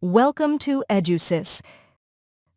Welcome to EduSys,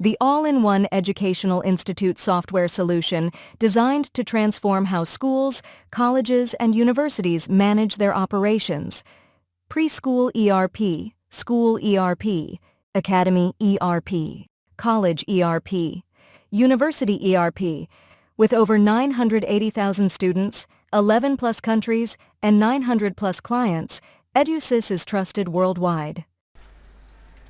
the all-in-one educational institute software solution designed to transform how schools, colleges, and universities manage their operations. Preschool ERP, School ERP, Academy ERP, College ERP, University ERP. With over 980,000 students, 11-plus countries, and 900-plus clients, EduSys is trusted worldwide.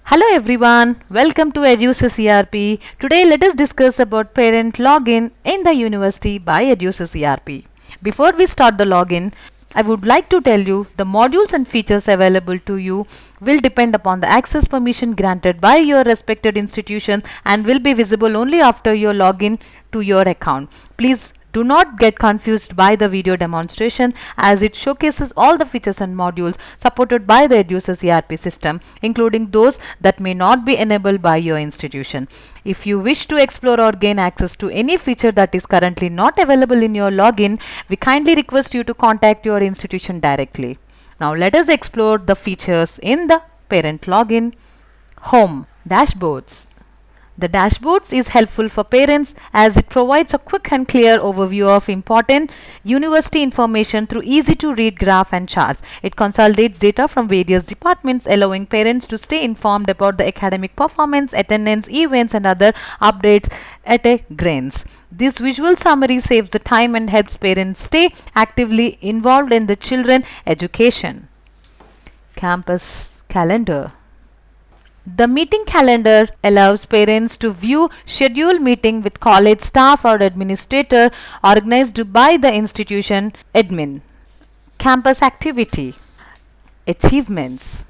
Hello everyone, welcome to EduSys ERP. Today let us discuss about parent login in the university by EduSys ERP. Before we start the login, I would like to tell you the modules and features available to you will depend upon the access permission granted by your respected institution and will be visible only after your login to your account. Please do not get confused by the video demonstration as it showcases all the features and modules supported by the EduSys ERP system, including those that may not be enabled by your institution. If you wish to explore or gain access to any feature that is currently not available in your login, we kindly request you to contact your institution directly. Now let us explore the features in the parent login. Home, dashboards. The dashboards is helpful for parents as it provides a quick and clear overview of important university information through easy to read graph and charts. It consolidates data from various departments, allowing parents to stay informed about the academic performance, attendance, events and other updates at a glance. This visual summary saves the time and helps parents stay actively involved in the children's education. Campus calendar. The meeting calendar allows parents to view scheduled meeting with college staff or administrator organized by the institution admin. Campus activity. Achievements.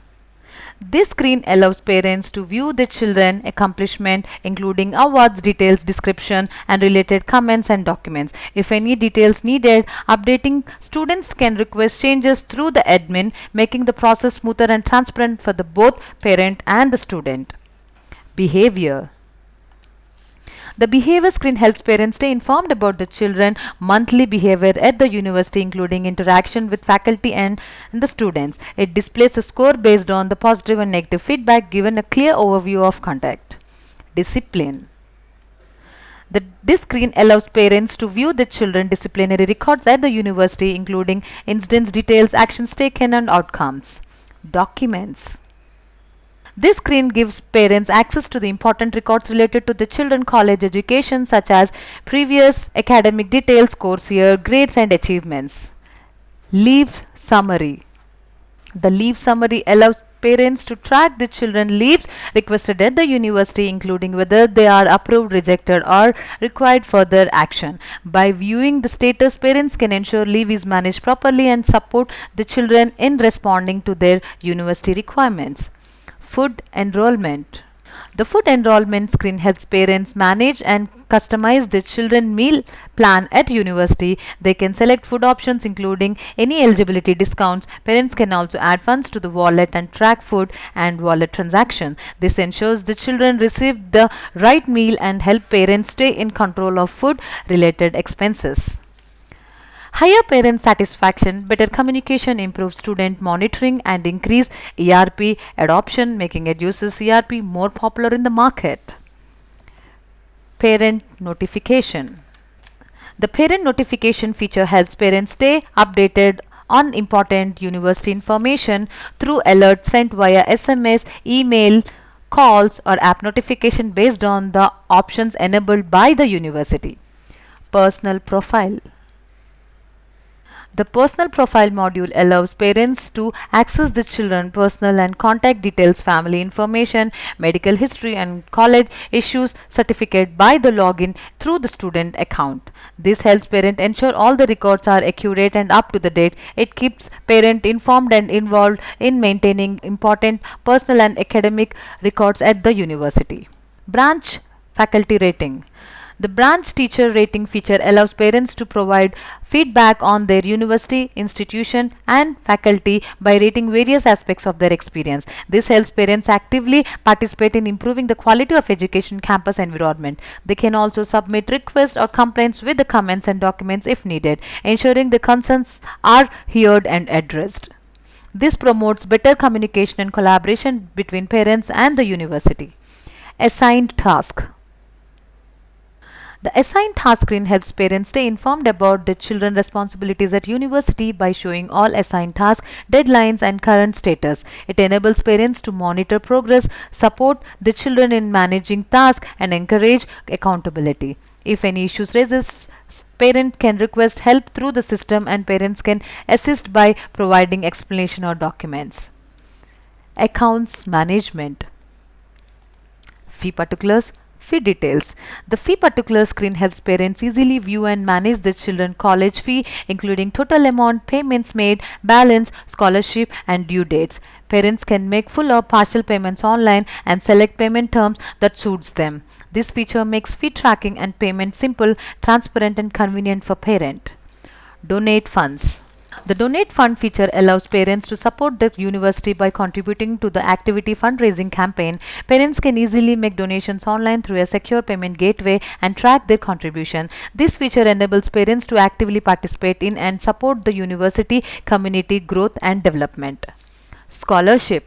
This screen allows parents to view the children's accomplishment, including awards, details, description, and related comments and documents. If any details needed, updating students can request changes through the admin, making the process smoother and transparent for the both parent and the student. Behavior. The behavior screen helps parents stay informed about the children's monthly behavior at the university, including interaction with faculty and the students. It displays a score based on the positive and negative feedback, given a clear overview of conduct. Discipline. This screen allows parents to view the children's disciplinary records at the university, including incidents, details, actions taken, and outcomes. Documents. This screen gives parents access to the important records related to the children's college education, such as previous academic details, course year, grades and achievements. Leave summary. The leave summary allows parents to track the children's leaves requested at the university, including whether they are approved, rejected or required further action. By viewing the status, parents can ensure leave is managed properly and support the children in responding to their university requirements. Food enrollment. The food enrollment screen helps parents manage and customize their children's meal plan at university. They can select food options including any eligibility discounts. Parents can also add funds to the wallet and track food and wallet transaction. This ensures the children receive the right meal and help parents stay in control of food related expenses. Higher parent satisfaction, better communication, improve student monitoring and increase ERP adoption, making EduSys ERP more popular in the market. Parent notification. The parent notification feature helps parents stay updated on important university information through alerts sent via SMS, email, calls or app notification based on the options enabled by the university. Personal profile. The personal profile module allows parents to access the children's personal and contact details, family information, medical history and college issues certificate by the login through the student account. This helps parent ensure all the records are accurate and up to the date. It keeps parent informed and involved in maintaining important personal and academic records at the university. Branch faculty rating. The branch teacher rating feature allows parents to provide feedback on their university, institution and faculty by rating various aspects of their experience. This helps parents actively participate in improving the quality of education campus environment. They can also submit requests or complaints with the comments and documents if needed, ensuring the concerns are heard and addressed. This promotes better communication and collaboration between parents and the university. Assigned task. The assigned task screen helps parents stay informed about their children's responsibilities at university by showing all assigned tasks, deadlines, and current status. It enables parents to monitor progress, support the children in managing tasks, and encourage accountability. If any issues raises, parent can request help through the system and parents can assist by providing explanation or documents. Accounts management. Fee particulars, fee details. The fee particulars screen helps parents easily view and manage their children's college fee, including total amount, payments made, balance, scholarship, and due dates. Parents can make full or partial payments online and select payment terms that suits them. This feature makes fee tracking and payment simple, transparent, and convenient for parent. Donate funds. The Donate Fund feature allows parents to support the university by contributing to the activity fundraising campaign. Parents can easily make donations online through a secure payment gateway and track their contribution. This feature enables parents to actively participate in and support the university community growth and development. Scholarship.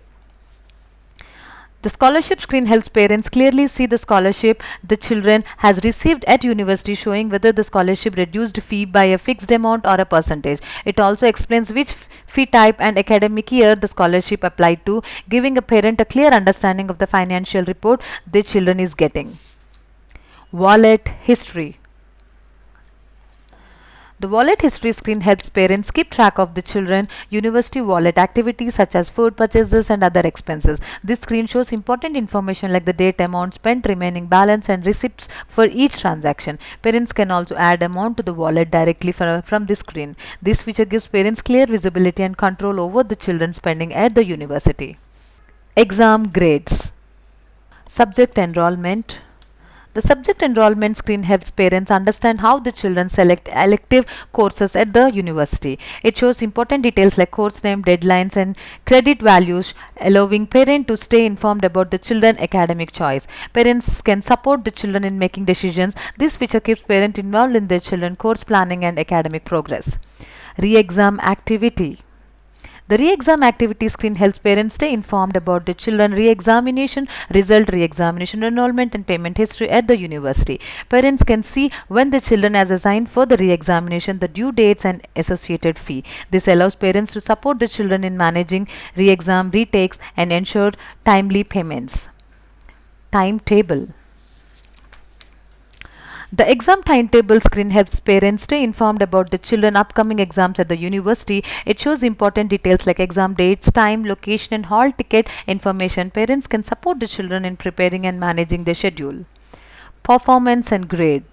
The scholarship screen helps parents clearly see the scholarship the children has received at university, showing whether the scholarship reduced fee by a fixed amount or a percentage. It also explains which fee type and academic year the scholarship applied to, giving a parent a clear understanding of the financial report their children is getting. Wallet history. The wallet history screen helps parents keep track of the children's university wallet activities such as food purchases and other expenses. This screen shows important information like the date, amount spent, remaining balance, and receipts for each transaction. Parents can also add amount to the wallet directly from this screen. This feature gives parents clear visibility and control over the children's spending at the university. Exam grades. Subject enrollment. The subject enrollment screen helps parents understand how the children select elective courses at the university. It shows important details like course name, deadlines, and credit values, allowing parents to stay informed about the children's academic choice. Parents can support the children in making decisions. This feature keeps parents involved in their children's course planning and academic progress. Re-exam activity. The re-exam activity screen helps parents stay informed about the children re-examination result, re-examination enrollment, and payment history at the university. Parents can see when the children has assigned for the re-examination, the due dates, and associated fee. This allows parents to support the children in managing re-exam retakes and ensure timely payments. Timetable. The exam timetable screen helps parents stay informed about the children's upcoming exams at the university. It shows important details like exam dates, time, location, and hall ticket information. Parents can support the children in preparing and managing their schedule. Performance and grade.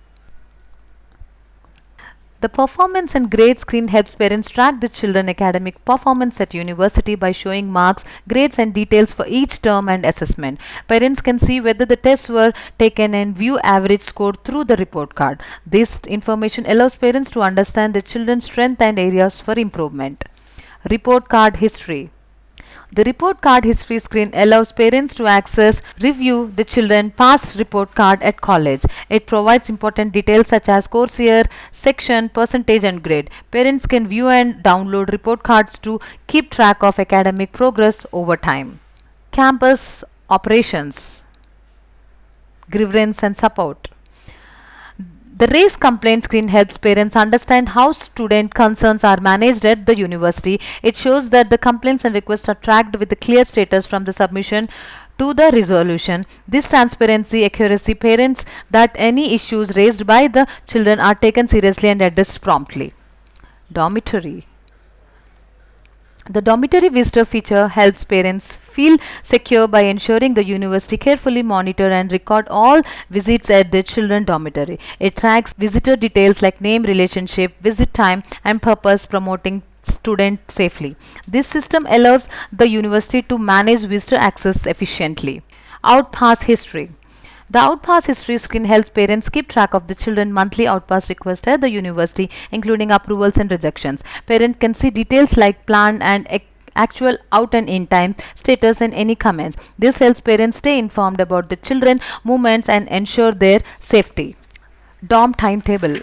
The performance and grade screen helps parents track the children's academic performance at university by showing marks, grades, and details for each term and assessment. Parents can see whether the tests were taken and view average score through the report card. This information allows parents to understand the children's strengths and areas for improvement. Report card history. The report card history screen allows parents to review the children's past report card at college. It provides important details such as course year, section, percentage, and grade. Parents can view and download report cards to keep track of academic progress over time. Campus operations, grievance and support. The raise complaint screen helps parents understand how student concerns are managed at the university. It shows that the complaints and requests are tracked with a clear status from the submission to the resolution. This transparency accuracy parents that any issues raised by the children are taken seriously and addressed promptly. Dormitory. The dormitory visitor feature helps parents feel secure by ensuring the university carefully monitor and record all visits at their children's dormitory. It tracks visitor details like name, relationship, visit time, and purpose, promoting student safely. This system allows the university to manage visitor access efficiently. Outpass history. The Outpass history screen helps parents keep track of the children's monthly Outpass request at the university, including approvals and rejections. Parents can see details like plan and actual out and in time, status, and any comments. This helps parents stay informed about the children's movements and ensure their safety. Dorm timetable.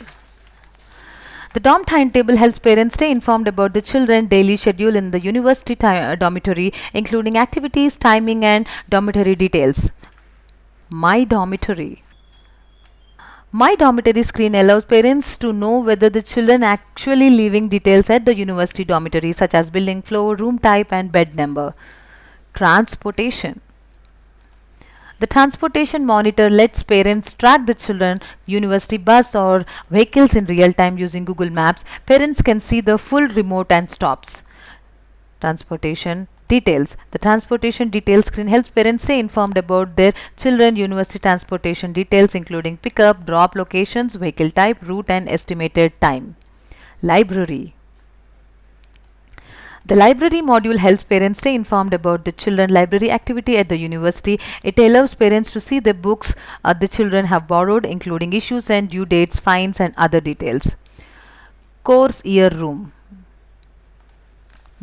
The dorm timetable helps parents stay informed about the children's daily schedule in the university dormitory, including activities, timing, and dormitory details. My dormitory. My dormitory screen allows parents to know whether the children actually leaving details at the university dormitory, such as building floor, room type, and bed number. Transportation. The transportation monitor lets parents track the children, university bus or vehicles in real time using Google Maps. Parents can see the full remote and stops. Transportation details. The transportation details screen helps parents stay informed about their children university transportation details, including pickup, drop locations, vehicle type, route, and estimated time. Library. The library module helps parents stay informed about the children library activity at the university. It allows parents to see the books the children have borrowed, including issues and due dates, fines, and other details. Course Year Room.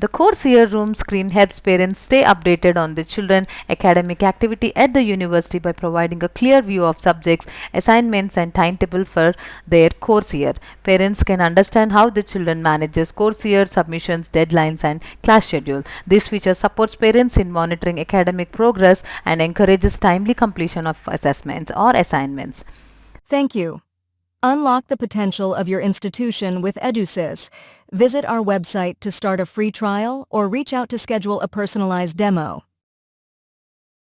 The Course Year Room screen helps parents stay updated on the children's academic activity at the university by providing a clear view of subjects, assignments, and timetable for their course year. Parents can understand how the children manages course year submissions, deadlines, and class schedule. This feature supports parents in monitoring academic progress and encourages timely completion of assessments or assignments. Thank you. Unlock the potential of your institution with EduSys. Visit our website to start a free trial or reach out to schedule a personalized demo.